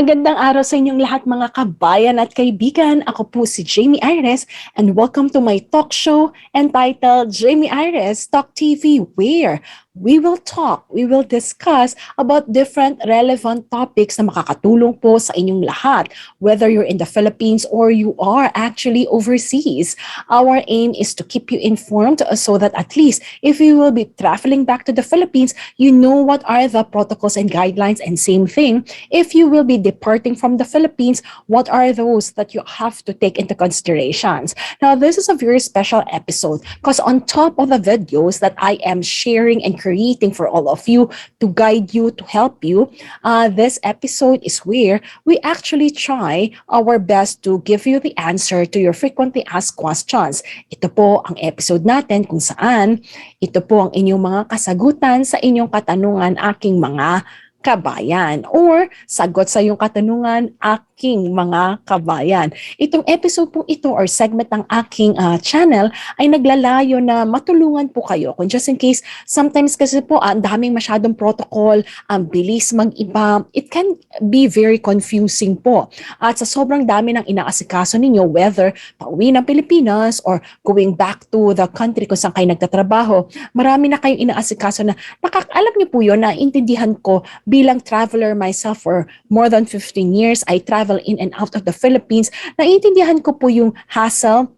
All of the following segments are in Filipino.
Magandang araw sa inyong lahat mga kabayan at kaibigan. Ako po si Jamey Iris and welcome to my talk show entitled Jamey Iris TALK TV, where we will discuss about different relevant topics na makakatulong po sa inyong lahat, whether you're in the Philippines or you are actually overseas. Our aim is to keep you informed so that at least if you will be traveling back to the Philippines, you know what are the protocols and guidelines, and same thing, if you will be departing from the Philippines, what are those that you have to take into considerations. Now, this is a very special episode because on top of the videos that I am sharing and creating for all of you to guide you, to help you, this episode is where we actually try our best to give you the answer to your frequently asked questions. Ito po ang episode natin kung saan ito po ang inyong mga kasagutan sa inyong katanungan, aking mga kabayan, or sagot sa iyong katanungan, aking mga kabayan. Itong episode po ito or segment ng aking channel ay naglalayo na matulungan po kayo. Kung just in case, sometimes kasi po ang daming masyadong protocol, ang bilis mag-iba, it can be very confusing po. At sa sobrang dami ng inaasikaso ninyo, whether pauwi ng Pilipinas or going back to the country kung saan kayo nagtatrabaho, marami na kayong inaasikaso na alam niyo po yun, naintindihan ko bilang traveler myself for more than 15 years. I travel in and out of the Philippines. Naiintindihan ko po yung hassle,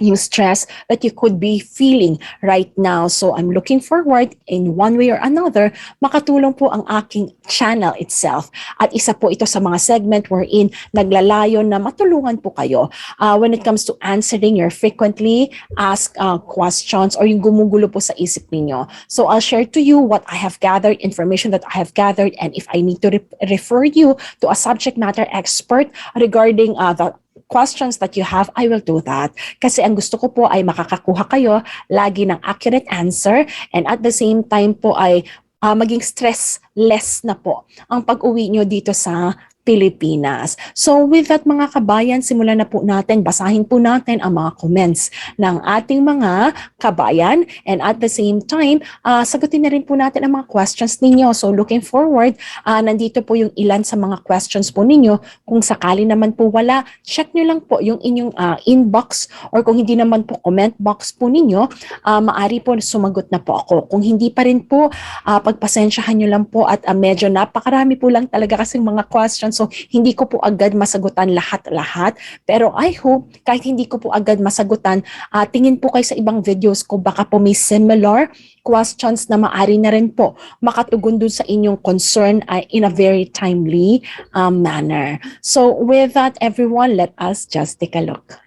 yung stress that you could be feeling right now. So I'm looking forward in one way or another, makatulong po ang aking channel itself. At isa po ito sa mga segment wherein naglalayon na matulungan po kayo when it comes to answering your frequently asked questions or yung gumugulo po sa isip ninyo. So I'll share to you what I have gathered, information that I have gathered, and if I need to refer you to a subject matter expert regarding the questions that you have, I will do that. Kasi ang gusto ko po ay makakakuha kayo lagi ng accurate answer, and at the same time po ay maging stress-less na po ang pag-uwi nyo dito sa Pilipinas. So with that mga kabayan, simulan na po natin, basahin po natin ang mga comments ng ating mga kabayan, and at the same time, sagutin na rin po natin ang mga questions ninyo. So looking forward, nandito po yung ilan sa mga questions po ninyo. Kung sakali naman po wala, check nyo lang po yung inyong inbox, or kung hindi naman po comment box po ninyo, maari po sumagot na po ako. Kung hindi pa rin po, pagpasensyahan nyo lang po at medyo napakarami po lang talaga kasing mga questions. So, hindi ko po agad masagutan lahat-lahat. Pero I hope, kahit hindi ko po agad masagutan, tingin po kayo sa ibang videos ko, baka po may similar questions na maari na rin po makatugon dun sa inyong concern in a very timely manner. So, with that, everyone, let us just take a look.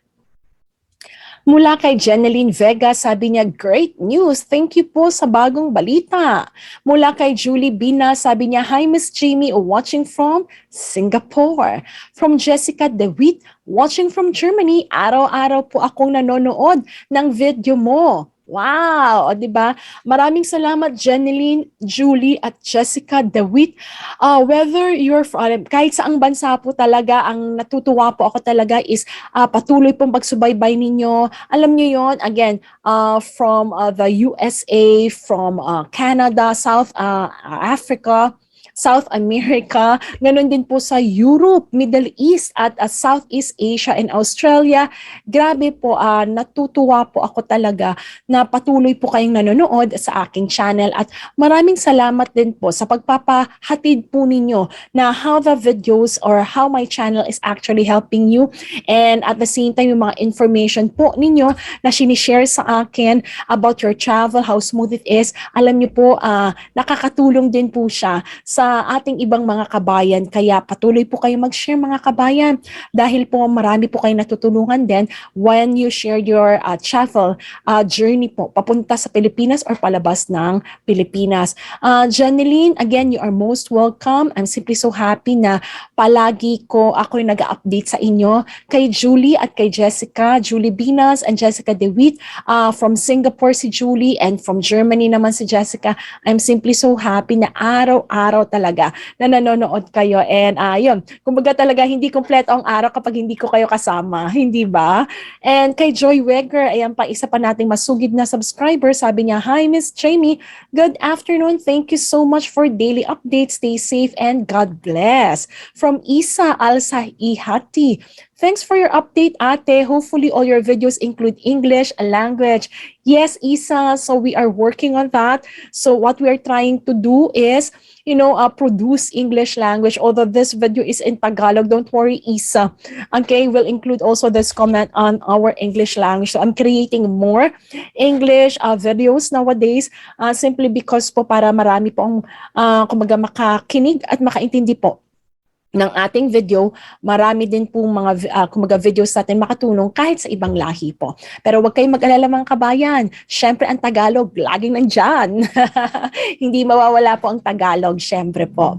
Mula kay Jeneline Vega, sabi niya, great news. Thank you po sa bagong balita. Mula kay Julie Bina, sabi niya, hi Miss Jamey, watching from Singapore. From Jessica DeWitt, watching from Germany, araw-araw po akong nanonood ng video mo. Wow, di ba? Maraming salamat Jeneline, Julie at Jessica DeWitt. Whether you're kahit saang bansa po talaga, ang natutuwa po ako talaga is patuloy pong pagsubaybay ninyo. Alam niyo yon, again, from the USA, from Canada, South Africa, South America, ganun din po sa Europe, Middle East at Southeast Asia and Australia. Grabe po, natutuwa po ako talaga na patuloy po kayong nanonood sa aking channel, at maraming salamat din po sa pagpapahatid po ninyo na how the videos or how my channel is actually helping you, and at the same time yung mga information po ninyo na sinishare sa akin about your travel, how smooth it is. Alam niyo po, nakakatulong din po siya sa ating ibang mga kabayan. Kaya patuloy po kayo mag-share mga kabayan, dahil po marami po kayo natutulungan din when you share your travel journey po papunta sa Pilipinas or palabas ng Pilipinas. Jeneline, again, you are most welcome. I'm simply so happy na palagi ako'y nag-update sa inyo. Kay Julie at kay Jessica, Julie Binas and Jessica DeWitt, from Singapore si Julie, and from Germany naman si Jessica. I'm simply so happy na araw-araw talaga na nanonood kayo. And yun, kumbaga talaga hindi kompleto ang araw kapag hindi ko kayo kasama, hindi ba? And kay Joy Weger, ayan pa, isa pa nating masugid na subscriber. Sabi niya, "Hi Miss Jamey, good afternoon. Thank you so much for daily updates. Stay safe and God bless." From Isa Al-Sahihati, "Thanks for your update, ate. Hopefully all your videos include English language." Yes, Isa. So we are working on that. So what we are trying to do is, produce English language. Although this video is in Tagalog, don't worry, Isa. Okay, we'll include also this comment on our English language. So I'm creating more English videos nowadays simply because po para marami pong kumbaga makakinig at makaintindi po ng ating video, marami din pong mga kumaga videos natin makatulong kahit sa ibang lahi po. Pero huwag kayong mag-alala mga kabayan. Syempre ang Tagalog, laging nandyan. Hindi mawawala po ang Tagalog, syempre po.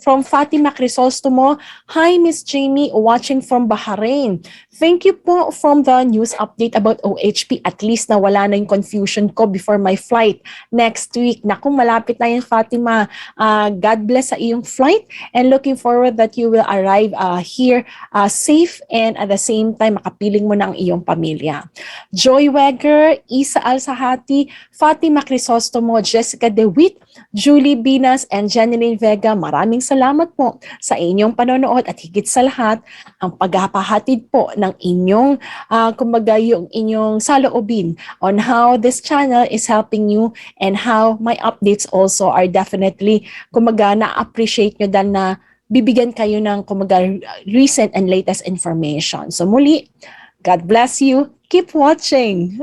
From Fatima Crisostomo, "Hi Miss Jamey, watching from Bahrain. Thank you po from the news update about OHP. At least nawala na yung confusion ko before my flight next week." Naku, malapit na yan, Fatima. God bless sa iyong flight and looking forward that you will arrive here safe and at the same time makapiling mo na ang iyong pamilya. Joy Weger, Isa Al-Sahati, Fatima Crisostomo, Jessica DeWitt, Julie Binas, and Jeneline Vega, maraming salamat po sa inyong panonood at higit sa lahat ang paghapahatid po ng inyong kumbaga yung inyong saloobin on how this channel is helping you and how my updates also are definitely kumbaga na-appreciate nyo dahil na bibigyan kayo ng kumbaga recent and latest information. So muli, God bless you. Keep watching.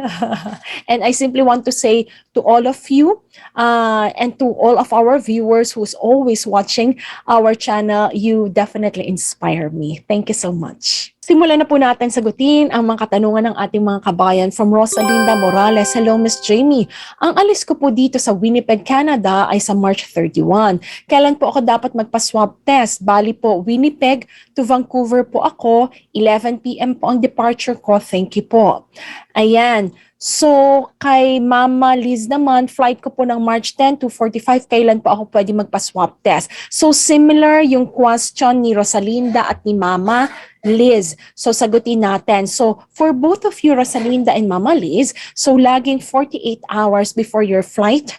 And I simply want to say to all of you and to all of our viewers who's always watching our channel, you definitely inspire me. Thank you so much. Simulan na po natin sagutin ang mga katanungan ng ating mga kabayan. From Rosalinda Morales, "Hello Miss Jamey. Ang alis ko po dito sa Winnipeg, Canada ay sa March 31. Kailan po ako dapat magpa-swab test? Bali po, Winnipeg to Vancouver po ako. 11 p.m. po ang departure ko. Thank you po." Ayan. So, kay Mama Liz naman, flight ko po ng March 10 to 45, kailan po ako pwede magpa-swab test? So, similar yung question ni Rosalinda at ni Mama Liz. So, sagutin natin. So, for both of you, Rosalinda and Mama Liz, so laging 48 hours before your flight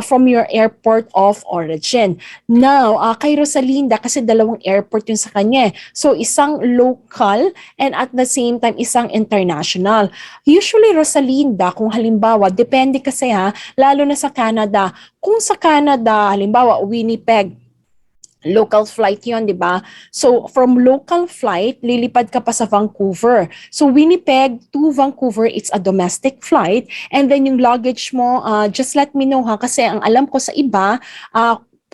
from your airport of origin. Now, kay Rosalinda, kasi dalawang airport yun sa kanya. So, isang local and at the same time, isang international. Usually, Rosalinda, kung halimbawa, depende kasi lalo na sa Canada. Kung sa Canada, halimbawa, Winnipeg, local flight yon, di ba? So, from local flight, lilipad ka pa sa Vancouver. So, Winnipeg to Vancouver, it's a domestic flight. And then yung luggage mo, just let me know kasi ang alam ko sa iba,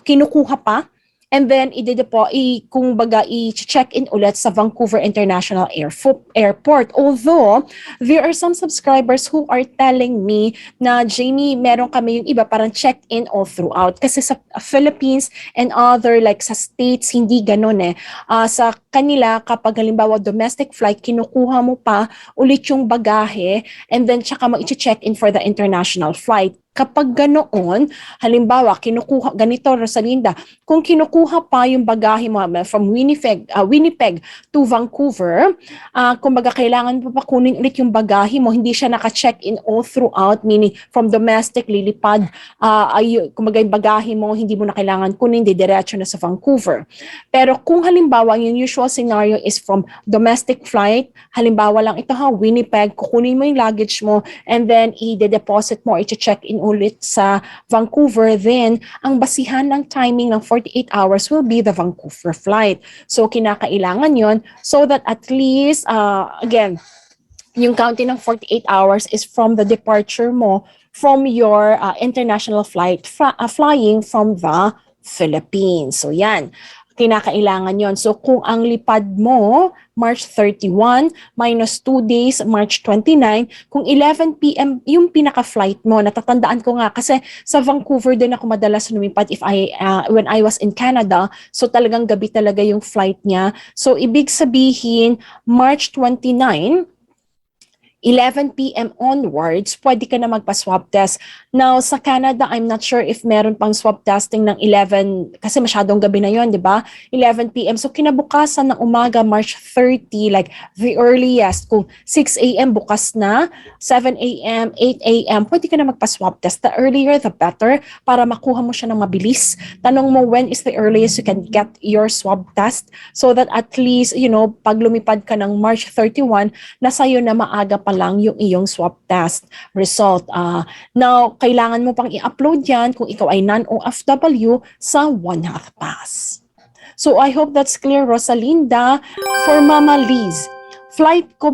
kinukuha pa. And then, kung baga, i-check-in ulit sa Vancouver International Airport. Although, there are some subscribers who are telling me na, Jamey, meron kami yung iba parang check-in all throughout. Kasi sa Philippines and other, like sa States, hindi ganun eh. Sa kanila, kapag halimbawa domestic flight, kinukuha mo pa ulit yung bagahe and then tsaka mag-check-in for the international flight. Kapag ganoon, halimbawa, ganito Rosalinda, kung kinukuha pa yung bagahe mo from Winnipeg to Vancouver, kumbaga kailangan mo pa kunin ulit yung bagahe mo, hindi siya naka-check-in all throughout, meaning from domestic, lilipad, kumbaga yung bagahe mo, hindi mo na kailangan kunin, diretso na sa Vancouver. Pero kung halimbawa, yung usual scenario is from domestic flight, halimbawa lang ito Winnipeg, kukunin mo yung luggage mo, and then i-deposit mo, i-check-in ulit sa Vancouver, then ang basihan ng timing ng 48 hours will be the Vancouver flight. So, kinakailangan yon so that at least, again, yung counting ng 48 hours is from the departure mo from your international flight flying from the Philippines. So, yan. Kinakailangan yon. So, kung ang lipad mo, March 31, minus 2 days, March 29, kung 11 p.m. yung pinaka-flight mo, natatandaan ko nga, kasi sa Vancouver din ako madalas lumipad when I was in Canada, so talagang gabi talaga yung flight niya. So, ibig sabihin, March 29, 11 p.m. onwards, pwede ka na magpa-swab test. Now, sa Canada, I'm not sure if meron pang swab testing ng 11, kasi masyadong gabi na yon, di ba? 11 p.m. So, kinabukasan ng umaga, March 30, like the earliest, kung 6 a.m. bukas na, 7 a.m., 8 a.m., pwede ka na magpa-swab test. The earlier, the better, para makuha mo siya ng mabilis. Tanong mo, when is the earliest you can get your swab test? So that at least, pag lumipad ka ng March 31, nasa iyo na maaga pa lang yung iyong swab test result. Now, kailangan mo pang i-upload yan kung ikaw ay non-OFW sa 1/2 pass. So I hope that's clear, Rosalinda. For Mama Liz,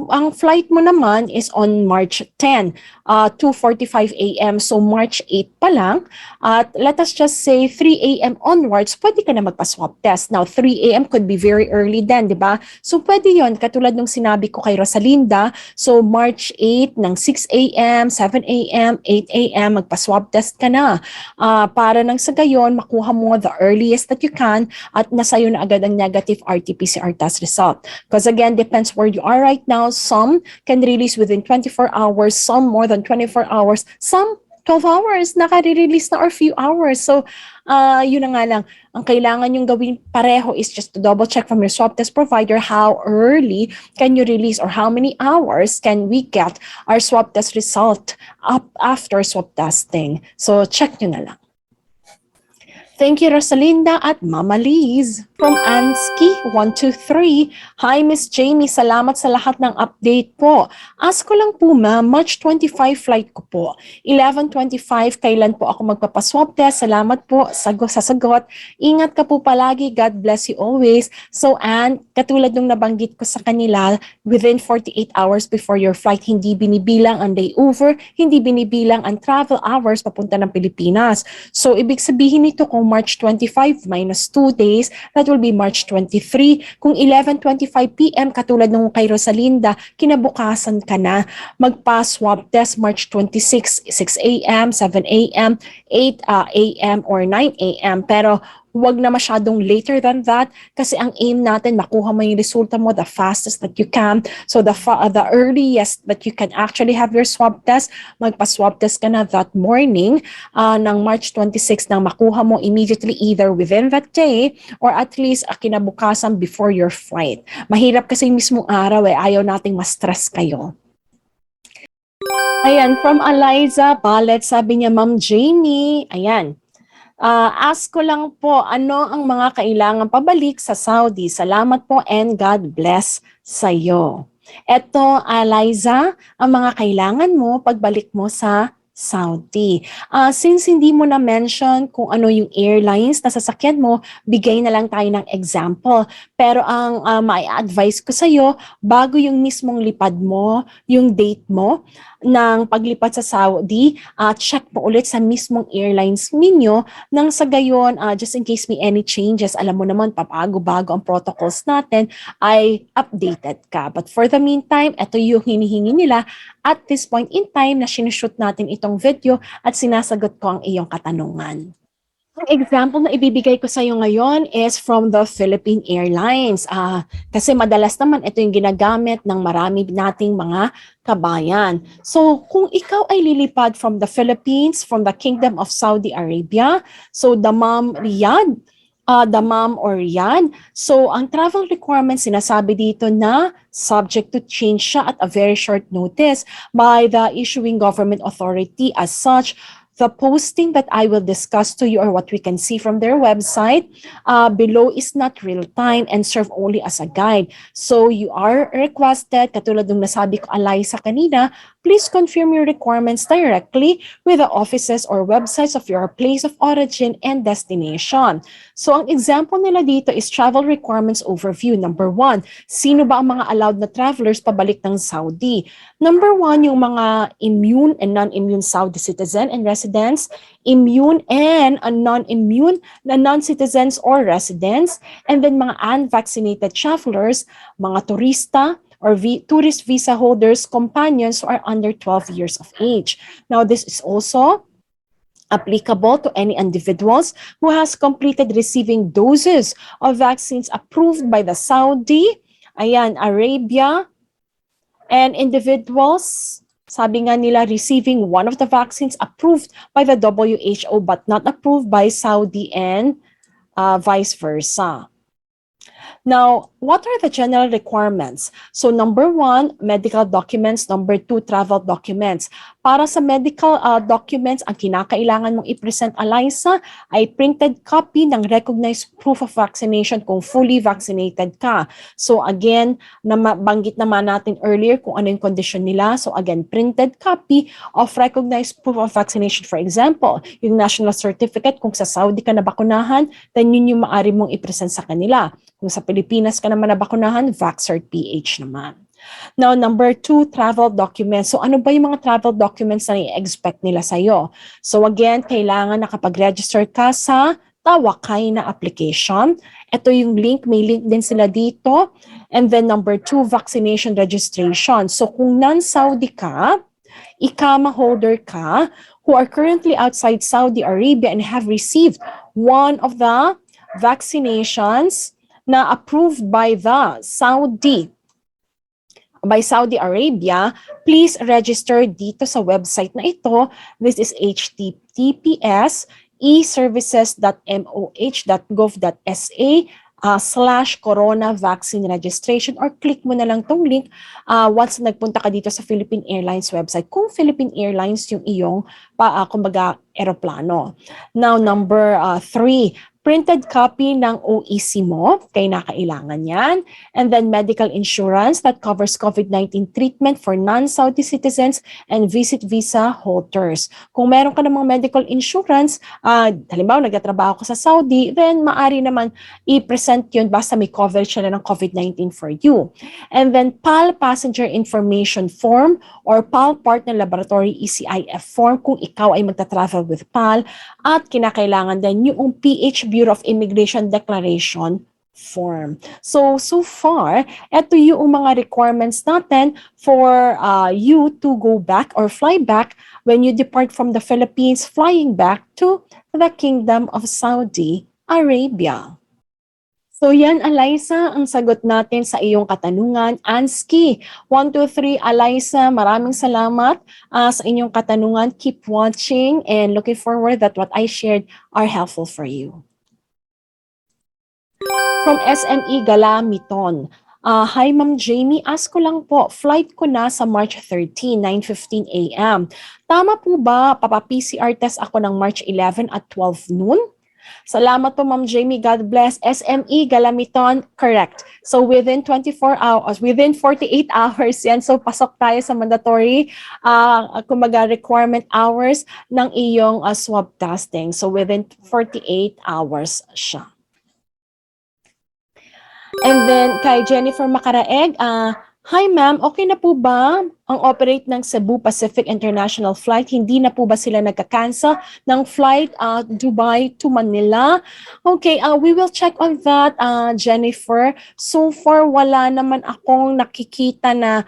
ang flight mo naman is on March 10, 2:45 a.m. So March 8 pa lang. At let us just say 3 a.m. onwards, pwede ka na magpa-swab test. Now, 3 a.m. could be very early then, di ba? So pwede yon, katulad nung sinabi ko kay Rosalinda. So March 8 ng 6 a.m., 7 a.m., 8 a.m., magpa-swab test ka na. Para nang sa gayon, makuha mo the earliest that you can at nasayo na agad ang negative RT-PCR test result. Because again, depends where you are right now. Some can release within 24 hours, some more than 24 hours, some 12 hours, naka-release na or few hours. So, yun na nga lang. Ang kailangan yung gawin pareho is just to double check from your swab test provider how early can you release or how many hours can we get our swab test result up after swab testing. So, check nyo na lang. Thank you, Rosalinda at Mama Liz. From Ansky123, Hi, Miss Jamey. Salamat sa lahat ng update po. Ask ko lang po, ma'am, March 25 flight ko po. 11:25, kailan po ako magpapaswab test? Salamat po sa sagot. Ingat ka po palagi. God bless you always. So, and katulad nung nabanggit ko sa kanila, within 48 hours before your flight, hindi binibilang ang day over, hindi binibilang ang travel hours papunta ng Pilipinas. So, ibig sabihin nito kung March 25 minus 2 days, that will be March 23. Kung 11:25 p.m. katulad nung kay Rosalinda, kinabukasan ka na magpa-swab test March 26, 6 a.m., 7 a.m., 8 a.m. or 9 a.m. Pero huwag na masyadong later than that kasi ang aim natin makuha mo yung resulta mo the fastest that you can. So the earliest that you can actually have your swab test, magpa-swab test ka na that morning ng March 26 nang makuha mo immediately either within that day or at least kinabukasan before your flight. Mahirap kasi mismong araw ayaw nating ma-stress kayo. Ayan, from Eliza Ballet, sabi niya, Ma'am Jamey, ayan. Ask ko lang po, ano ang mga kailangan pabalik sa Saudi? Salamat po and God bless sa'yo. Eto, Eliza, ang mga kailangan mo pagbalik mo sa Saudi. Since hindi mo na-mention kung ano yung airlines na sasakyan mo, bigay na lang tayo ng example. Pero ang mai-advise ko sa'yo, bago yung mismong lipad mo, yung date mo, ng paglipat sa Saudi, check mo ulit sa mismong airlines ninyo nang sa gayon, just in case may any changes, alam mo naman, papago-bago ang protocols natin, ay updated ka. But for the meantime, ito yung hinihingi nila at this point in time na sinushoot natin itong video at sinasagot ko ang iyong katanungan. Ang example na ibibigay ko sa iyo ngayon is from the Philippine Airlines. Kasi madalas naman ito yung ginagamit ng marami nating mga kabayan. So kung ikaw ay lilipad from the Philippines, from the Kingdom of Saudi Arabia, so Dammam or Riyadh. So ang travel requirements sinasabi dito na subject to change siya at a very short notice by the issuing government authority. As such, the posting that I will discuss to you or what we can see from their website below is not real time and serve only as a guide. So you are requested, katulad ng nasabi ko Eliza kanina, please confirm your requirements directly with the offices or websites of your place of origin and destination. So ang example nila dito is travel requirements overview. Number 1, sino ba ang mga allowed na travelers pabalik ng Saudi? Number 1, yung mga immune and non-immune Saudi citizen and residents, immune and non-immune na non-citizens or residents, and then mga unvaccinated travelers, mga turista, or tourist visa holders, companions who are under 12 years of age. Now, this is also applicable to any individuals who has completed receiving doses of vaccines approved by the Saudi Arabia And individuals, sabi nga nila, receiving one of the vaccines approved by the WHO but not approved by Saudi and vice versa. Now, what are the general requirements? So number 1, medical documents. Number 2, travel documents. Para sa medical documents, ang kinakailangan mong i-present, Eliza, ay printed copy ng recognized proof of vaccination kung fully vaccinated ka. So again, nabanggit naman natin earlier kung ano yung condition nila. So again, printed copy of recognized proof of vaccination. For example, yung national certificate, kung sa Saudi ka nabakunahan, then yun yung maaari mong i-present sa kanila. Kung sa Pilipinas ka naman nabakunahan, VaxCert PH naman. Now, number 2, travel documents. So, ano ba yung mga travel documents na i-expect nila sa'yo? So, again, kailangan nakapag-register ka sa Tawakay na application. Ito yung link, may link din sila dito. And then, number 2, vaccination registration. So, kung non-Saudi ka, ICAMA holder ka, who are currently outside Saudi Arabia and have received one of the vaccinations na approved by Saudi Arabia, please register dito sa website na ito. This is https eservices.moh.gov.sa/corona vaccine registration, or click mo na lang tong link once nagpunta ka dito sa Philippine Airlines website, kung Philippine Airlines yung iyong kumbaga eroplano. Now, number 3, printed copy ng OEC mo, kaya nakailangan yan. And then medical insurance that covers COVID-19 treatment for non-Saudi citizens and visit visa holders. Kung meron ka namang medical insurance, halimbawa nagtatrabaho ka sa Saudi, then maari naman i-present yun basta may coverage sila ng COVID-19 for you. And then PAL passenger information form or PAL partner laboratory ECIF form kung ikaw ay magta-travel with PAL, at kinakailangan din yung PH Bureau of Immigration Declaration form. So far, ito yung mga requirements natin for you to go back or fly back when you depart from the Philippines, flying back to the Kingdom of Saudi Arabia. So yan, Eliza, ang sagot natin sa iyong katanungan. Anski, 1, 2, 3, Eliza, maraming salamat sa inyong katanungan. Keep watching and looking forward that what I shared are helpful for you. From SME Galamiton. Hi Ma'am Jamey, ask ko lang po, flight ko na sa March 13, 9:15 a.m. Tama po ba, papa-PCR test ako ng March 11 at 12 noon? Salamat po Ma'am Jamey, God bless. SME Galamiton, correct. So within 24 hours, within 48 hours yan. So pasok tayo sa mandatory kumbaga requirement hours ng iyong swab testing. So within 48 hours siya. And then kay Jennifer Macaraeg, hi ma'am, okay na po ba ang operate ng Cebu Pacific International Flight? Hindi na po ba sila nagka-cancel ng flight Dubai to Manila? Okay, we will check on that, Jennifer. So far, wala naman akong nakikita na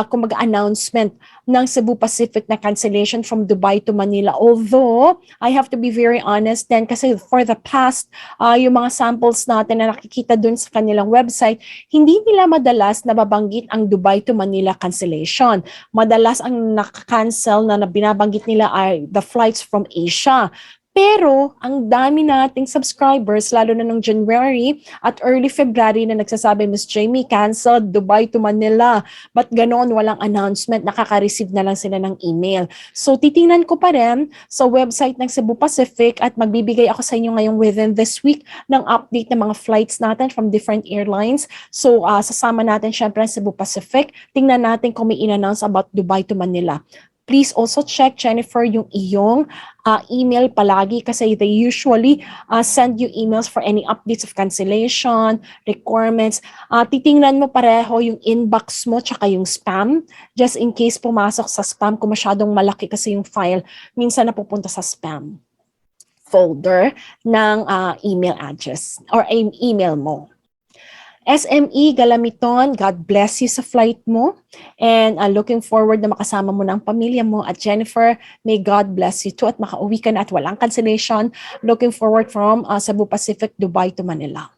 kumbaga announcement ng Cebu Pacific na cancellation from Dubai to Manila. Although, I have to be very honest din kasi for the past, yung mga samples natin na nakikita dun sa kanilang website, hindi nila madalas nababanggit ang Dubai to Manila cancellation. Madalas ang nakakancel na binabanggit nila ay the flights from Asia. Pero ang dami nating subscribers, lalo na nung January at early February na nagsasabi, Miss Jamey, canceled Dubai to Manila. But ganoon, walang announcement, nakaka-receive na lang sila ng email. So titingnan ko pa rin sa website ng Cebu Pacific at magbibigay ako sa inyo ngayong within this week ng update ng mga flights natin from different airlines. So sasama natin syempre ang Cebu Pacific. Tingnan natin kung may in-announce about Dubai to Manila. Please also check, Jennifer, yung iyong email palagi kasi they usually send you emails for any updates of cancellation, requirements. Titingnan mo pareho yung inbox mo tsaka yung spam, just in case pumasok sa spam kung masyadong malaki kasi yung file, minsan napupunta sa spam folder ng email address or email mo. SME Galamiton, God bless you sa flight mo. And looking forward na makasama mo ng pamilya mo. At Jennifer, may God bless you too at makauwi ka na at walang cancellation. Looking forward from Cebu Pacific, Dubai to Manila.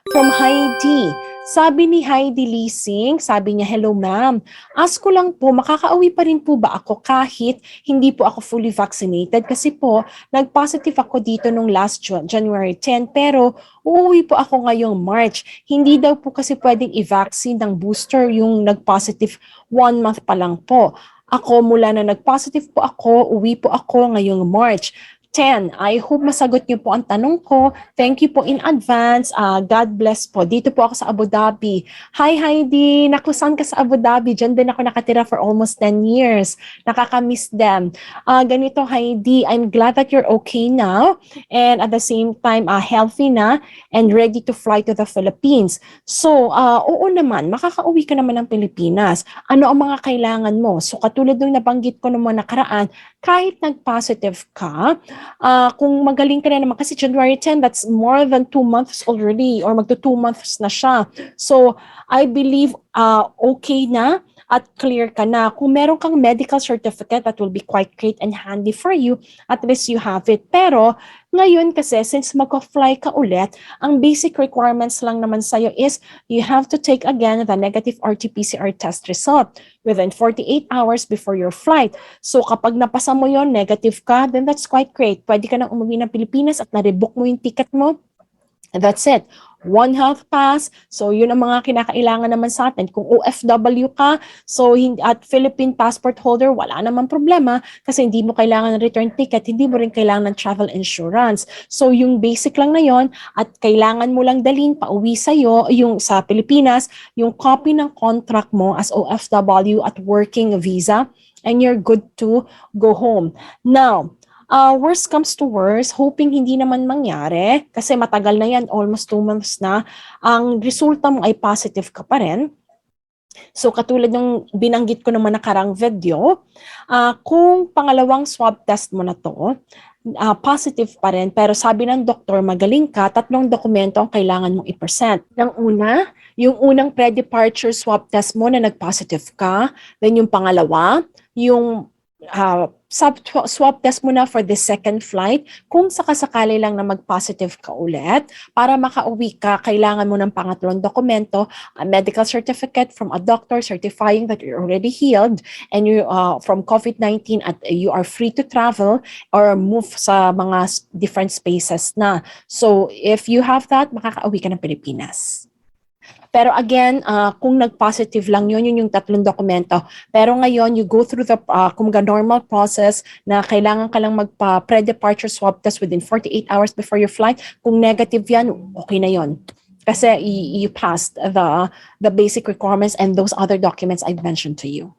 From Heidi, Sabi ni Heidi Leasing, sabi niya, hello ma'am. Ask ko lang po, makakauwi pa rin po ba ako kahit hindi po ako fully vaccinated? Kasi po, nag-positive ako dito nung last January 10, pero uuwi po ako ngayong March. Hindi daw po kasi pwedeng i-vaccine ng booster yung nag-positive 1 month pa lang po. Ako, mula na nag-positive po ako, uwi po ako ngayong March 10. I hope masagot niyo po ang tanong ko. Thank you po in advance. God bless po. Dito po ako sa Abu Dhabi. Hi Heidi, naku saan ka sa Abu Dhabi? Diyan din ako nakatira for almost 10 years. Nakaka-miss them. Ganito Heidi, I'm glad that you're okay now and at the same time healthy na and ready to fly to the Philippines. So, oo naman, makakauwi ka naman ng Pilipinas. Ano ang mga kailangan mo? So, katulad ng nabanggit ko naman nakaraan, kahit nag-positive ka, kung magaling ka na naman, kasi January 10, that's more than 2 months already, or magto 2 months na siya. So, I believe okay na at clear ka na. Kung meron kang medical certificate, that will be quite great and handy for you. At least you have it. Pero, ngayon kasi, since mag-fly ka ulit, ang basic requirements lang naman sa'yo is you have to take again the negative RT-PCR test result within 48 hours before your flight. So kapag napasa mo yon, negative ka, then that's quite great. Pwede ka nang umuwi ng Pilipinas at na-rebook mo yung ticket mo. And that's it. One health pass. So yun ang mga kinakailangan naman sa atin. Kung OFW ka, so at Philippine passport holder, wala namang problema kasi hindi mo kailangan ng return ticket, hindi mo rin kailangan ng travel insurance. So yung basic lang na yon at kailangan mo lang dalhin pauwi sa'yo, yung sa Pilipinas, yung copy ng contract mo as OFW at working visa, and you're good to go home. Now, worst comes to worst, hoping hindi naman mangyari, kasi matagal na yan, almost 2 months na, ang resulta mo ay positive ka pa rin. So katulad ng binanggit ko naman nakarang video, kung pangalawang swab test mo na to, positive pa rin, pero sabi ng doktor, magaling ka, 3 dokumento ang kailangan mong i-present. Ng una, yung unang pre-departure swab test mo na nag-positive ka, then yung pangalawa, yung swab test mo na for the second flight, kung sakasakali lang na mag-positive ka ulit, para makauwi ka, kailangan mo ng pangatlong dokumento, a medical certificate from a doctor certifying that you're already healed and you from COVID-19 at you are free to travel or move sa mga different spaces na. So, if you have that, makakauwi ka ng Pilipinas. Pero again, kung nag-positive lang yun yung 3 dokumento. Pero ngayon, you go through the normal process na kailangan ka lang magpa-pre-departure swab test within 48 hours before your flight. Kung negative yan, okay na yun. Kasi you passed the basic requirements and those other documents I've mentioned to you.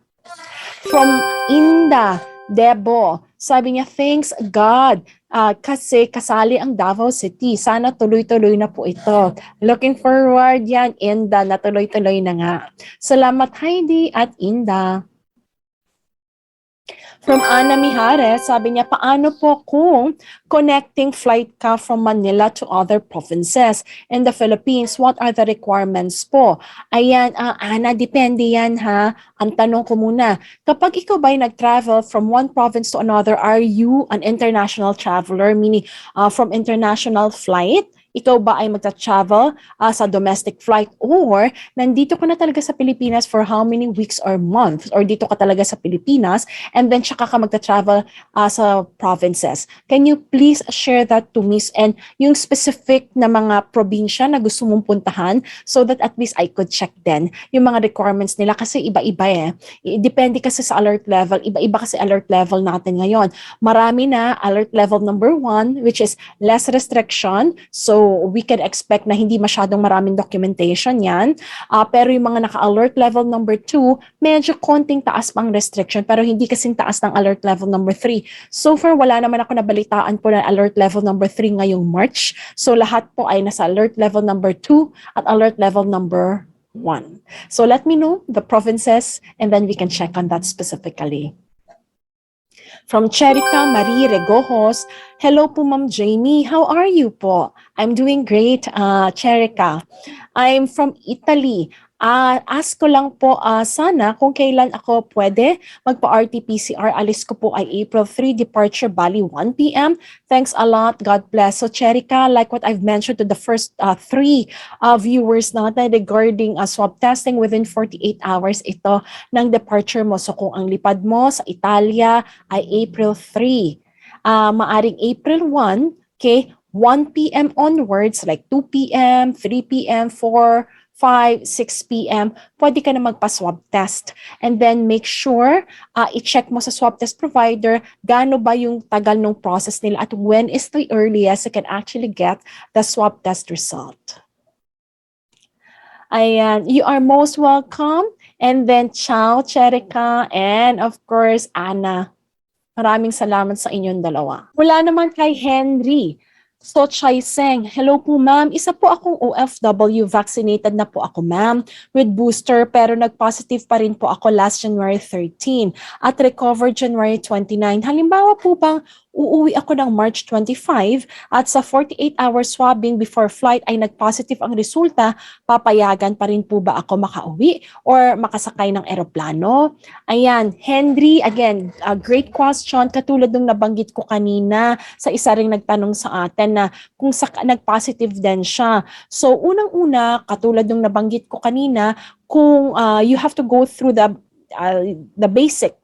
From Inda Debo, sabi niya, thanks God, kasi kasali ang Davao City. Sana tuloy-tuloy na po ito. Looking forward yan, Inda, na tuloy-tuloy na nga. Salamat Heidi at Inda. From Ana Mijares, sabi niya, paano po kung connecting flight ka from Manila to other provinces in the Philippines? What are the requirements po? Ayan, Ana, depende yan ha. Ang tanong ko muna, kapag ikaw ba'y nag-travel from one province to another, are you an international traveler, meaning from international flight? Ikaw ba ay magta-travel sa domestic flight or nandito ka na talaga sa Pilipinas for how many weeks or months or dito ka talaga sa Pilipinas and then tsaka ka magta-travel sa provinces. Can you please share that to me and yung specific na mga probinsya na gusto mong puntahan so that at least I could check din yung mga requirements nila kasi iba-iba eh. Depende kasi sa alert level. Iba-iba kasi alert level natin ngayon. Marami na alert level number 1 which is less restriction. So we can expect na hindi masyadong maraming documentation yan. Pero yung mga naka-alert level number 2, medyo konting taas pang restriction pero hindi kasing taas ng alert level number 3. So far, wala naman ako nabalitaan po na alert level number 3 ngayong March. So lahat po ay nasa alert level number 2 at alert level number 1. So let me know the provinces and then we can check on that specifically. From Cherica Marie Regojos, hello po Ma'am Jamey, how are you po? I'm doing great, Cherica. I'm from Italy. Ask ko lang po sana kung kailan ako pwede magpa-RT-PCR. Alis ko po ay April 3, departure Bali 1 p.m. Thanks a lot. God bless. So, Cherika, like what I've mentioned to the first three viewers natin regarding swab testing within 48 hours ito ng departure mo. So, kung ang lipad mo sa Italia ay April 3, maaring April 1, okay, 1 p.m. onwards, like 2 p.m., 3 p.m., 4, 5, 6 p.m., pwede ka na magpa-swab test. And then make sure, i-check mo sa swab test provider, gaano ba yung tagal ng process nila at when is the earliest you can actually get the swab test result. Ayan, you are most welcome. And then, ciao, Cherika, and of course, Ana. Maraming salamat sa inyong dalawa. Mula naman kay Henry. So, Chai Seng, hello po ma'am. Isa po akong OFW, vaccinated na po ako ma'am with booster pero nag-positive pa rin po ako last January 13 at recovered January 29. Halimbawa po bang uuwi ako ng March 25 at sa 48-hour swabbing before flight ay nag-positive ang resulta, papayagan pa rin po ba ako makauwi or makasakay ng eroplano? Ayan, Henry, again, a great question. Katulad ng nabanggit ko kanina sa isa ring nagtanong sa atin na kung nag-positive din siya. So, unang-una, katulad ng nabanggit ko kanina, kung you have to go through the basic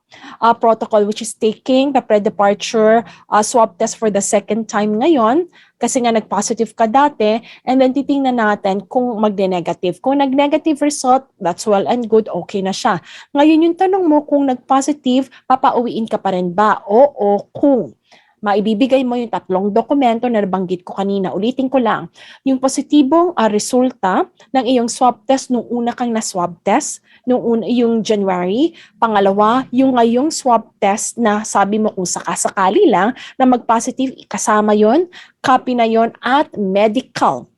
protocol, which is taking the pre-departure swab test for the second time ngayon kasi nga nag-positive ka dati, and then titingnan natin kung magne-negative. Kung nag-negative result, that's well and good, okay na siya. Ngayon yung tanong mo kung nag-positive, papauwiin ka pa rin ba? Oo, kung maibibigay mo yung 3 dokumento na nabanggit ko kanina. Ulitin ko lang, yung positibong resulta ng iyong swab test nung una kang na-swab test, yung January. Pangalawa, yung ngayong swab test na sabi mo kung sakasakali lang na mag-positive, kasama yon, copy na yon at medical.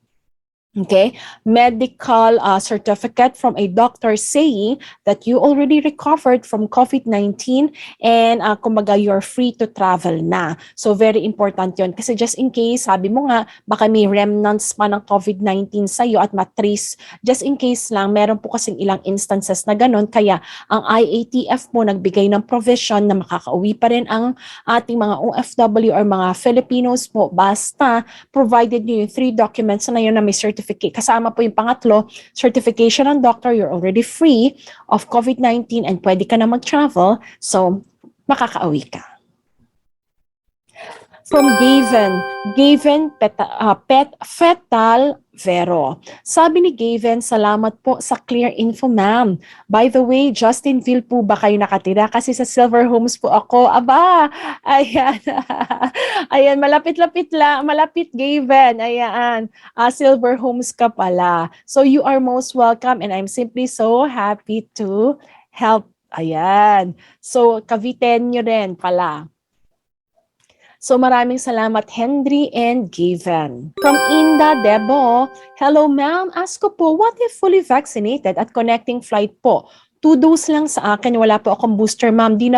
Okay, medical certificate from a doctor saying that you already recovered from COVID-19 and kumbaga you're free to travel na. So very important yon kasi just in case, sabi mo nga, baka may remnants pa ng COVID-19 sa'yo at matrace, just in case lang, meron po kasing ilang instances na ganon, kaya ang IATF mo nagbigay ng provision na makakauwi pa rin ang ating mga OFW or mga Filipinos po, basta provided nyo yung 3 documents na yun na may certificate. Kasama po yung pangatlo, certification ng doctor, you're already free of COVID-19 and pwede ka na mag-travel, so makakauwi ka. From Gaven Fetal Vero. Sabi ni Gaven, salamat po sa clear info ma'am. By the way, Justinville po ba kayo nakatira? Kasi sa Silver Homes po ako. Aba, ayan. Ayan, malapit-lapit lang. Malapit, Gaven. Ayan, Silver Homes ka pala. So you are most welcome and I'm simply so happy to help. Ayan. So, Caviteño rin pala. So maraming salamat Henry and Gaven. From Inda Debo, hello ma'am, ask ko po, what if fully vaccinated at connecting flight po? 2 dose lang sa akin, wala po akong booster ma'am, hindi na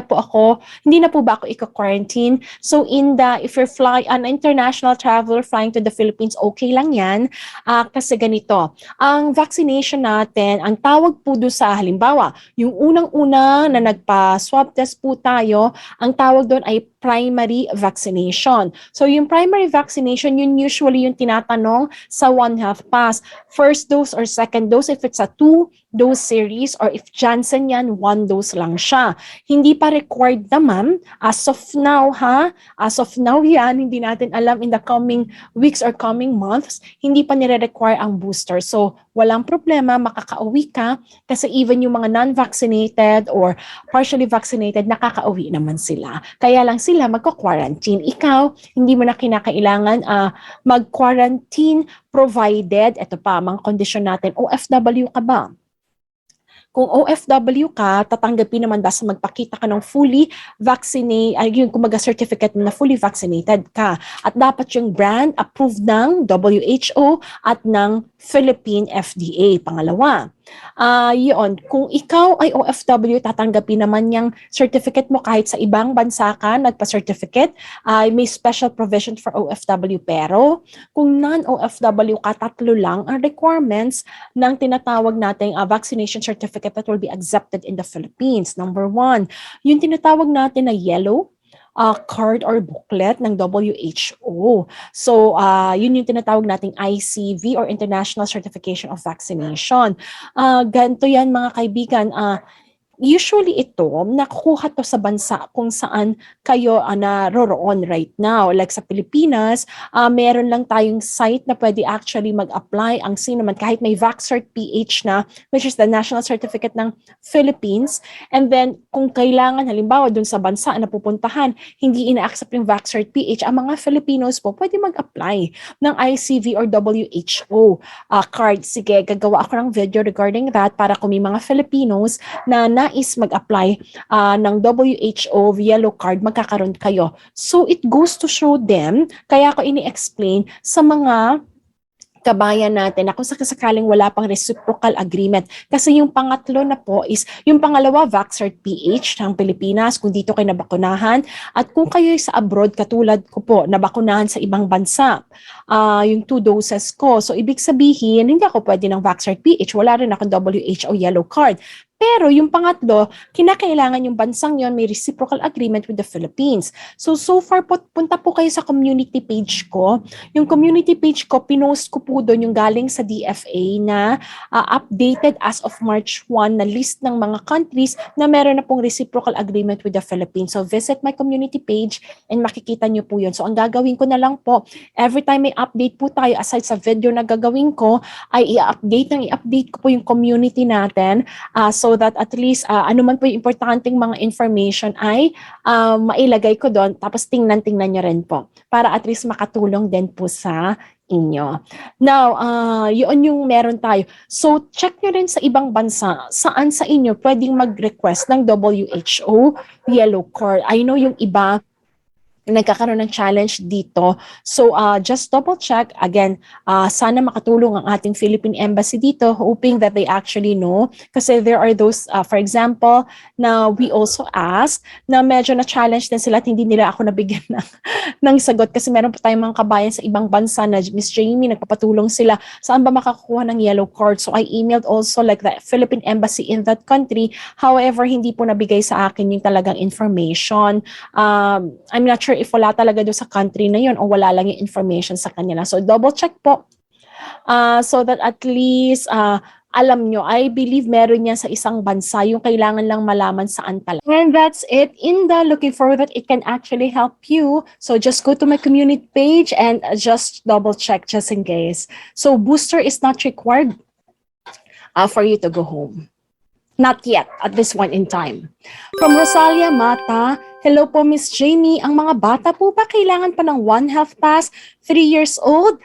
po ba ako i-quarantine? So Inda, if you're an international traveler flying to the Philippines, okay lang yan. Kasi ganito, ang vaccination natin, ang tawag po doon sa halimbawa, yung unang-una na nagpa-swab test po tayo, ang tawag doon ay primary vaccination. So yung primary vaccination, yun usually yung tinatanong sa One Health Pass. First dose or second dose, if it's a 2-dose series, or if Johnson yan, 1 dose lang siya. Hindi pa required naman, as of now as of now yan, hindi natin alam in the coming weeks or coming months, hindi pa nire-require ang booster. So walang problema, makakauwi ka, kasi even yung mga non-vaccinated or partially vaccinated, nakakauwi naman sila. Kaya lang sila magko-quarantine. Ikaw, hindi mo na kinakailangan mag-quarantine provided, ito pa, mga kondisyon natin, OFW ka ba? Kung OFW ka, tatanggapin naman basta magpakita ka ng fully vaccinated, yung kumaga certificate mo na fully vaccinated ka. At dapat yung brand approved ng WHO at ng Philippine FDA. Pangalawa, yun, kung ikaw ay OFW, tatanggapin naman yung certificate mo kahit sa ibang bansa ka, nagpa-certificate, may special provision for OFW. Pero kung non-OFW ka, tatlo lang ang requirements ng tinatawag nating vaccination certificate that will be accepted in the Philippines. Number one, yung tinatawag natin na yellow card or booklet ng WHO. So, yun yung tinatawag nating ICV or International Certification of Vaccination. Ganito yan mga kaibigan. Usually ito, nakukuha to sa bansa kung saan kayo naroroon right now. Like sa Pilipinas, meron lang tayong site na pwede actually mag-apply ang sino man, kahit may VaxCert PH na, which is the National Certificate ng Philippines. And then, kung kailangan, halimbawa, dun sa bansa na pupuntahan, hindi ina-accept yung VaxCert PH, ang mga Filipinos po pwede mag-apply ng ICV or WHO card. Sige, gagawa ako ng video regarding that para kung may mga Filipinos na nais mag-apply ng WHO yellow card, magkakaroon kayo. So it goes to show them, kaya ko ini-explain sa mga kabayan natin na kung sakasakaling wala pang reciprocal agreement. Kasi yung pangatlo na po is, yung pangalawa, VaxCert PH ng Pilipinas, kung dito kayo nabakunahan. At kung kayo sa abroad, katulad ko po, nabakunahan sa ibang bansa, yung 2 doses ko. So, ibig sabihin, hindi ako pwede ng VaxCert PH. Wala rin akong WHO yellow card. Pero yung pangatlo, kinakailangan yung bansang yon may reciprocal agreement with the Philippines. So far po, punta po kayo sa community page ko. Yung community page ko, pinost ko po doon yung galing sa DFA na updated as of March 1 na list ng mga countries na meron na pong reciprocal agreement with the Philippines. So visit my community page and makikita nyo po yun. So ang gagawin ko na lang po, every time may update po tayo, aside sa video na gagawin ko, ay i-update ko po yung community natin. So that at least ano man po yung importanteng mga information ay mailagay ko doon, tapos tingnan nyo rin po para at least makatulong din po sa inyo. Now, yun yung meron tayo. So, check nyo rin sa ibang bansa, saan sa inyo pwedeng mag-request ng WHO yellow card. I know yung iba nagkakaroon ng challenge dito. So, just double check. Again, sana makatulong ang ating Philippine Embassy dito, hoping that they actually know. Kasi there are those, for example, na we also ask, na medyo na-challenge din sila at hindi nila ako nabigyan ng sagot. Kasi meron pa tayong mga kabayan sa ibang bansa na, Miss Jamey, nagpapatulong sila. Saan ba makakuha ng yellow card? So, I emailed also like the Philippine Embassy in that country. However, hindi po nabigay sa akin yung talagang information. I'm not sure if wala talaga doon sa country na yun o wala lang yung information sa kanila. So, double check po so that at least alam nyo, I believe meron yan sa isang bansa, yung kailangan lang malaman saan talaga. And that's it. In the looking forward that it can actually help you. So just go to my community page and just double check just in case. So booster is not required for you to go home. Not yet, at this point in time. From Rosalia Mata, hello po Miss Jamey. Ang mga bata po ba kailangan pa ng One Health Pass? 3 years old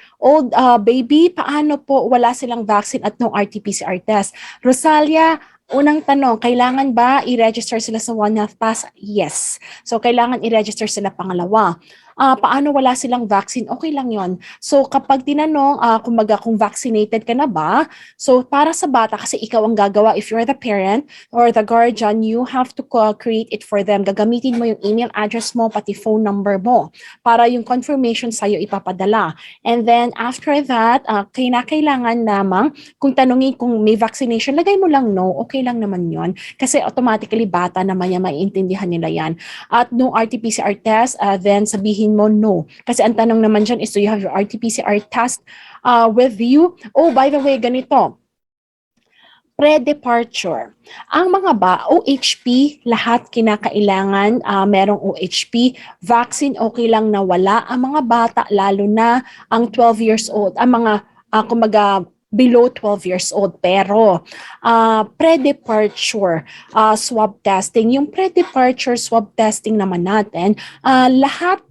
baby, paano po wala silang vaccine at no RT-PCR test? Rosalia, unang tanong, kailangan ba i-register sila sa One Health Pass? Yes. So, kailangan i-register sila. Pangalawa, paano wala silang vaccine? Okay lang yon. So, kapag tinanong, kung vaccinated ka na ba, so para sa bata, kasi ikaw ang gagawa, if you're the parent or the guardian, you have to create it for them. Gagamitin mo yung email address mo, pati phone number mo, para yung confirmation sa'yo ipapadala. And then, after that, kailangan namang, kung tanongin kung may vaccination, lagay mo lang no, okay lang naman yon. Kasi automatically, bata naman yan, maiintindihan nila yan. At no RT-PCR test, then sabihin mo no. Kasi ang tanong naman dyan is, do you have your RT-PCR test with you? Oh, by the way, ganito. Pre-departure. Ang mga OHP, lahat kinakailangan, merong OHP. Vaccine, okay lang na wala. Ang mga bata, lalo na ang 12 years old, ang mga, below 12 years old. Pero pre-departure swab testing, yung pre-departure swab testing naman natin, lahat,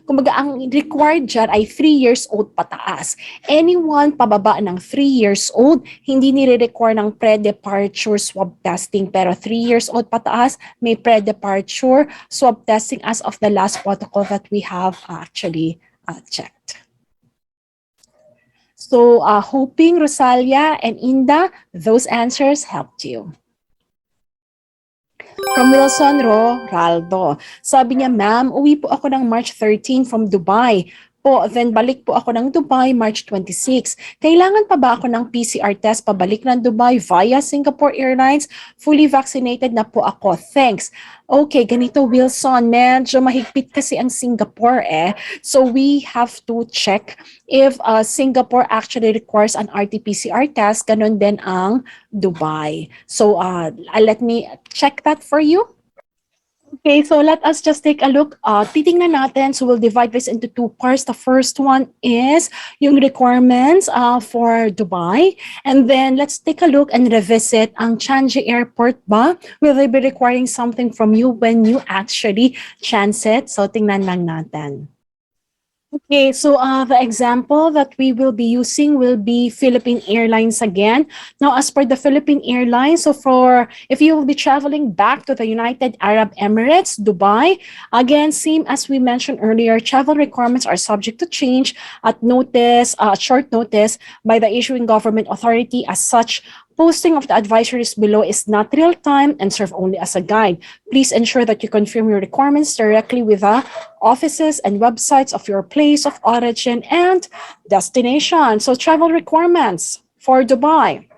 kumbaga ang required dyan ay 3 years old pataas. Anyone pababa ng 3 years old, hindi nire-require ng pre-departure swab testing. Pero 3 years old pataas, may pre-departure swab testing as of the last protocol that we have actually checked. So, hoping Rosalia and Inda, those answers helped you. From Wilson Raldo. Sabi niya, ma'am, uwi po ako ng March 13 from Dubai. Then balik po ako ng Dubai March 26. Kailangan pa ba ako ng PCR test pabalik ng Dubai via Singapore Airlines? Fully vaccinated na po ako. Thanks. Okay, ganito Wilson, medyo mahigpit kasi ang Singapore So we have to check if Singapore actually requires an RT-PCR test, ganun din ang Dubai. So let me check that for you. Okay, so let us just take a look. Titingnan natin, so we'll divide this into two parts. The first one is yung requirements for Dubai. And then let's take a look and revisit ang Changi Airport ba? Will they be requiring something from you when you actually transit? So tingnan lang natin. Okay, so the example that we will be using will be Philippine Airlines again. Now, as per the Philippine Airlines, so if you will be traveling back to the United Arab Emirates, Dubai, again, same as we mentioned earlier, travel requirements are subject to change at short notice by the issuing government authority. As such, posting of the advisories below is not real-time and serve only as a guide. Please ensure that you confirm your requirements directly with the offices and websites of your place of origin and destination. So travel requirements for Dubai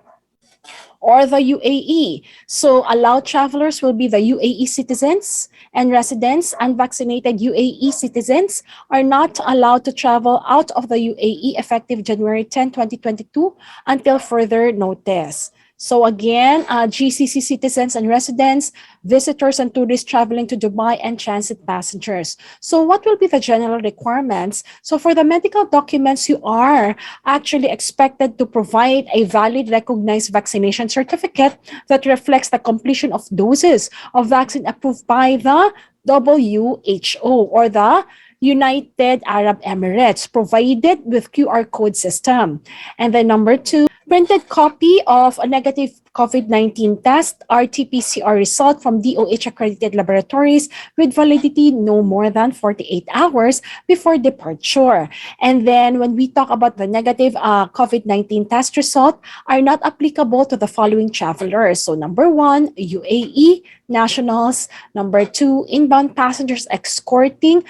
or the UAE. So allowed travelers will be the UAE citizens and residents. Unvaccinated UAE citizens are not allowed to travel out of the UAE effective January 10, 2022 until further notice. So again, GCC citizens and residents, visitors and tourists traveling to Dubai, and transit passengers. So what will be the general requirements? So for the medical documents, you are actually expected to provide a valid recognized vaccination certificate that reflects the completion of doses of vaccine approved by the WHO or the United Arab Emirates, provided with QR code system. And then number 2, printed copy of a negative COVID-19 test, RT-PCR result from DOH accredited laboratories with validity no more than 48 hours before departure. And then when we talk about the negative COVID-19 test result, are not applicable to the following travelers. So number 1, UAE nationals. Number 2, inbound passengers escorting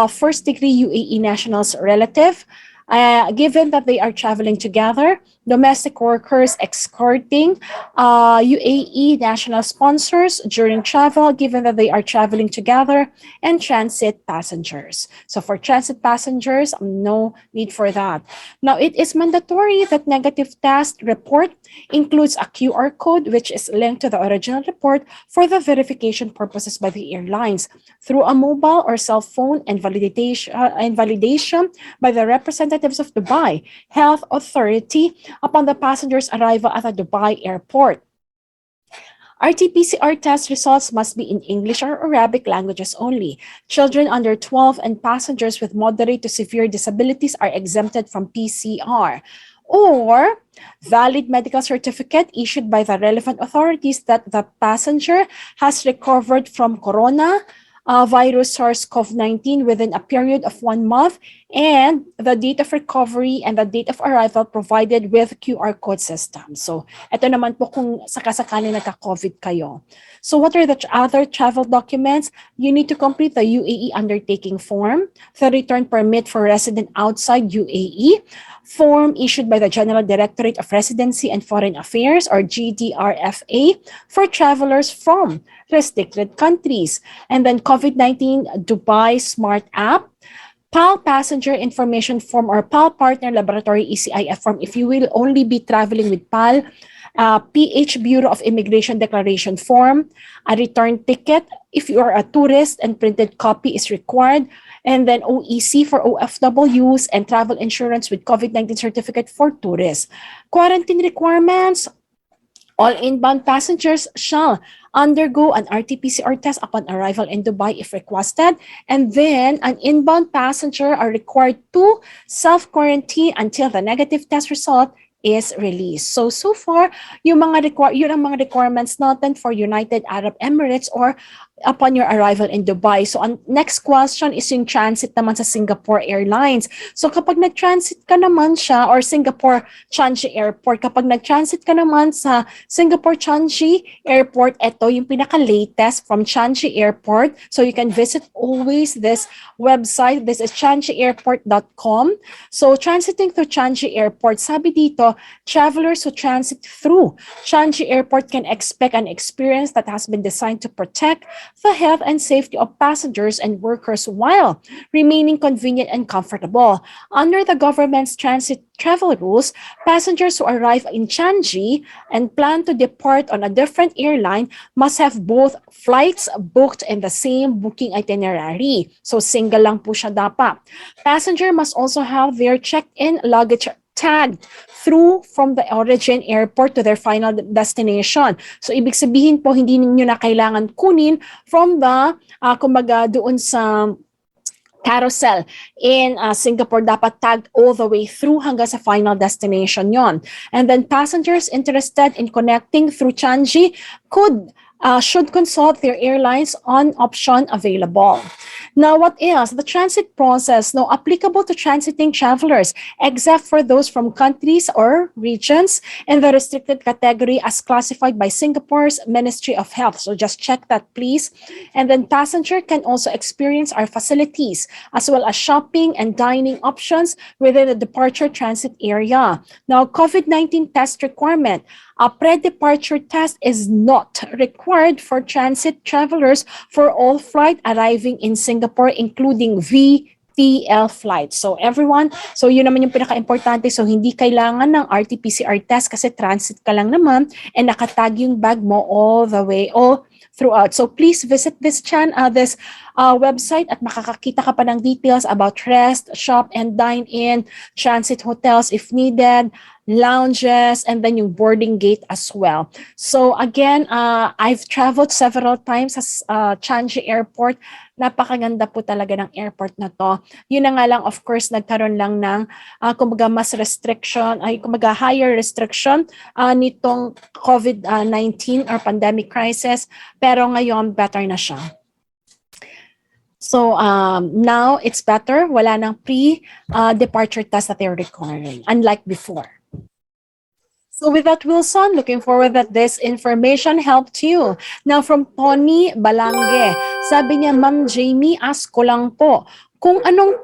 first-degree UAE nationals relative. Given that they are traveling together, domestic workers escorting UAE national sponsors during travel, given that they are traveling together, and transit passengers. So for transit passengers, no need for that. Now, it is mandatory that negative test report includes a QR code which is linked to the original report for the verification purposes by the airlines through a mobile or cell phone, and validation by the representatives of Dubai Health Authority upon the passenger's arrival at the Dubai airport. RT-PCR test results must be in English or Arabic languages only. Children under 12 and passengers with moderate to severe disabilities are exempted from PCR. Or valid medical certificate issued by the relevant authorities that the passenger has recovered from coronavirus SARS-CoV-19 within a period of 1 month, and the date of recovery and the date of arrival provided with QR code system. So, ito naman po kung sakasakali nagka-COVID kayo. So, what are the other travel documents? You need to complete the UAE undertaking form, the return permit for resident outside UAE, form issued by the General Directorate of Residency and Foreign Affairs or GDRFA for travelers from restricted countries, and then COVID-19 Dubai Smart App, PAL Passenger Information Form or PAL Partner Laboratory ECIF form if you will only be traveling with PAL PH Bureau of Immigration Declaration Form, a return ticket if you are a tourist and printed copy is required, and then OEC for OFWs and travel insurance with COVID-19 certificate for tourists. Quarantine requirements, all inbound passengers shall undergo an RT-PCR test upon arrival in Dubai if requested, and then an inbound passenger are required to self-quarantine until the negative test result is released. So far, yun ang mga requirements natin for United Arab Emirates or upon your arrival in Dubai. So, ang next question is yung transit naman sa Singapore Airlines. So, kapag nag-transit ka naman siya or Singapore Changi Airport, kapag nag-transit ka naman sa Singapore Changi Airport, ito yung pinaka-latest from Changi Airport. So, you can visit always this website. This is changiairport.com. So, transiting through Changi Airport, sabi dito, travelers who transit through Changi Airport can expect an experience that has been designed to protect the health and safety of passengers and workers while remaining convenient and comfortable. Under the government's transit travel rules, passengers who arrive in Changi and plan to depart on a different airline must have both flights booked in the same booking itinerary. So single lang po siya dapat. Passenger must also have their checked-in luggage tagged through from the origin airport to their final destination. So, ibig sabihin po, hindi ninyo na kailangan kunin from the, kumbaga, doon sa carousel in Singapore, dapat tagged all the way through hanggang sa final destination yon. And then, passengers interested in connecting through Changi should consult their airlines on option available. Now, what else? The transit process, no, applicable to transiting travelers, except for those from countries or regions in the restricted category as classified by Singapore's Ministry of Health. So just check that, please. And then passenger can also experience our facilities, as well as shopping and dining options within the departure transit area. Now, COVID-19 test requirement. A pre-departure test is not required for transit travelers for all flight arriving in Singapore, including VTL flights. So everyone, so yun naman yung pinaka-importante. So hindi kailangan ng RT-PCR test kasi transit ka lang naman and nakatag yung bag mo all the way, all throughout. So please visit this website at makakakita ka pa ng details about rest, shop, and dine-in, transit hotels if needed, lounges, and then yung boarding gate as well. So again, I've traveled several times sa Changi Airport. Napakaganda po talaga ng airport na to. Yun na nga lang, of course, nagkaroon lang ng kumbaga kumbaga higher restriction nitong COVID-19 or pandemic crisis. Pero ngayon, better na siya. So now it's better. Wala nang pre-departure test that they're requiring, unlike before. So with that, Wilson, looking forward that this information helped you. Now from Tony Balange, sabi niya, Ma'am Jamey, ask ko lang po, kung yung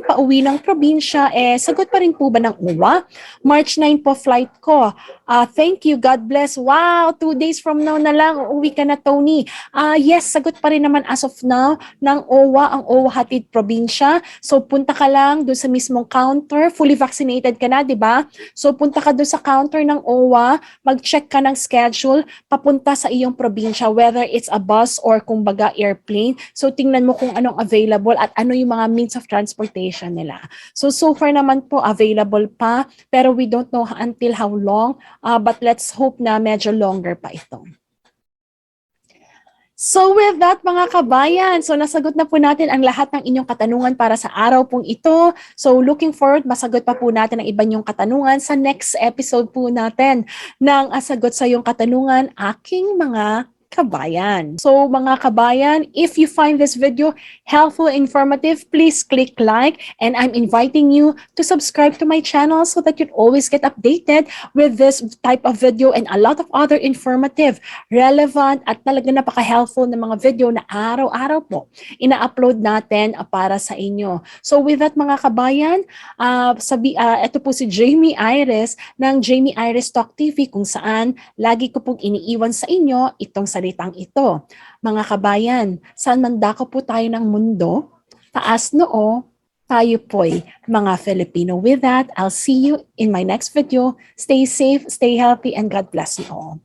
pauwi ng probinsya, sagot pa rin po ba ng UWA? March 9 po flight ko. Thank you, God bless. Wow, 2 days from now na lang, uuwi ka na, Tony. Yes, sagot pa rin naman as of now ng OWA, ang OWA hatid probinsya. So punta ka lang doon sa mismong counter, fully vaccinated ka na, di ba? So punta ka doon sa counter ng OWA, mag-check ka ng schedule, papunta sa iyong probinsya, whether it's a bus or kumbaga airplane. So tingnan mo kung anong available at ano yung mga means of transportation nila. So far naman po available pa, pero we don't know until how long, but let's hope na medyo longer pa ito. So with that mga kabayan, so nasagot na po natin ang lahat ng inyong katanungan para sa araw pong ito. So looking forward, masagot pa po natin ang iba niyong katanungan sa next episode po natin ng Sagot sa iyong katanungan, aking mga kabayan. So mga kabayan, if you find this video helpful, informative, please click like, and I'm inviting you to subscribe to my channel so that you'd always get updated with this type of video and a lot of other informative, relevant, at talaga napaka-helpful na mga video na araw-araw po ina-upload natin para sa inyo. So with that mga kabayan, ito po si Jamey Iris ng Jamey Iris TALK TV, kung saan lagi ko pong iniiwan sa inyo itong salitang ito. Mga kabayan, saan man dako po tayo ng mundo, taas noo, tayo po'y mga Filipino. With that, I'll see you in my next video. Stay safe, stay healthy, and God bless you all.